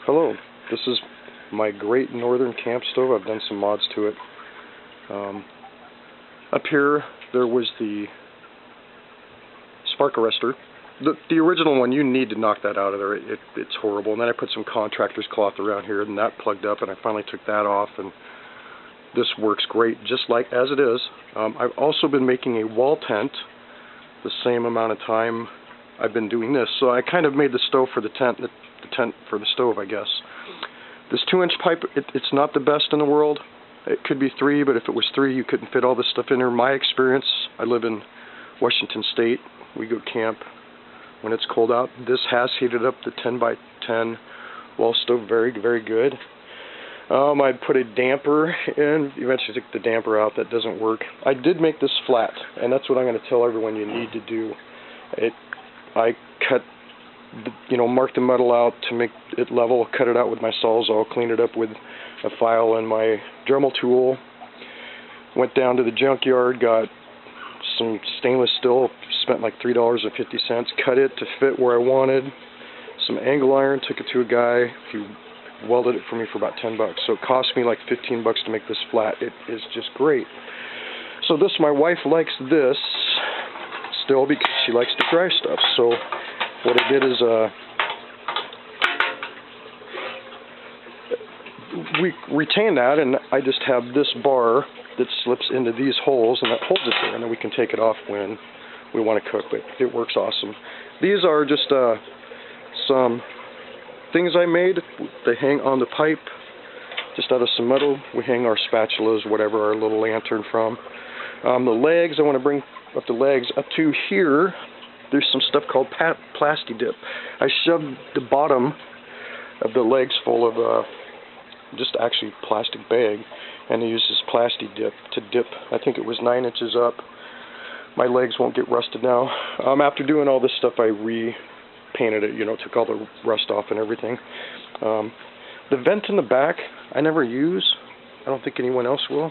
Hello, this is my Great Northern Camp Stove. I've done some mods to it. Up here there was the spark arrestor. The original one, you need to knock that out of there. It's horrible. And then I put some contractor's cloth around here and that plugged up, and I finally took that off, and this works great just like as it is. I've also been making a wall tent the same amount of time I've been doing this. So I kind of made the stove for the tent, the tent for the stove, I guess. This 2-inch pipe, it's not the best in the world. It could be 3, but if it was 3, you couldn't fit all this stuff in there. My experience, I live in Washington State. We go camp when it's cold out. This has heated up the 10 by 10 wall stove very, very good. I put a damper in. Eventually took the damper out. That doesn't work. I did make this flat, and that's what I'm going to tell everyone you need to do. I cut, mark the metal out to make it level, cut it out with my Sawzall, cleaned it up with a file and my Dremel tool, went down to the junkyard, got some stainless steel, spent like $3.50, cut it to fit where I wanted, some angle iron, took it to a guy, he welded it for me for about $10, so it cost me like $15 to make this flat. It is just great. So this, my wife likes this still because she likes the dry stuff. So what I did is we retain that, and I just have this bar that slips into these holes, and that holds it there, and then we can take it off when we want to cook, but it works awesome. These are just some things I made. They hang on the pipe just out of some metal. We hang our spatulas, whatever, our little lantern from. The legs, I want to bring up the legs up to here. There's some stuff called Plasti Dip. I shoved the bottom of the legs full of just actually plastic bag, and I used this Plasti Dip to dip. I think it was 9 inches up. My legs won't get rusted now. After doing all this stuff, I repainted it, took all the rust off and everything. The vent in the back, I never use. I don't think anyone else will.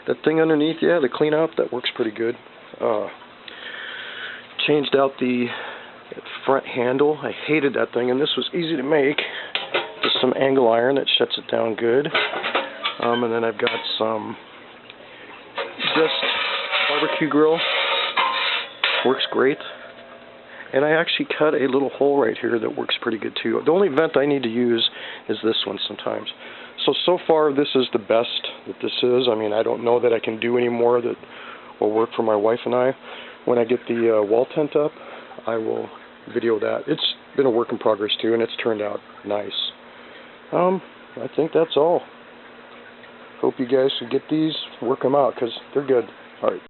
That thing underneath, yeah, the clean out, that works pretty good. Changed out the front handle. I hated that thing, and this was easy to make. Just some angle iron that shuts it down good. And then I've got some just barbecue grill. Works great. And I actually cut a little hole right here that works pretty good too. The only vent I need to use is this one sometimes. So far this is the best that this is. I mean, I don't know that I can do any more that will work for my wife and I. When I get the wall tent up, I will video that. It's been a work in progress too, and it's turned out nice. I think that's all. Hope you guys should get these, work them out, because they're good. All right.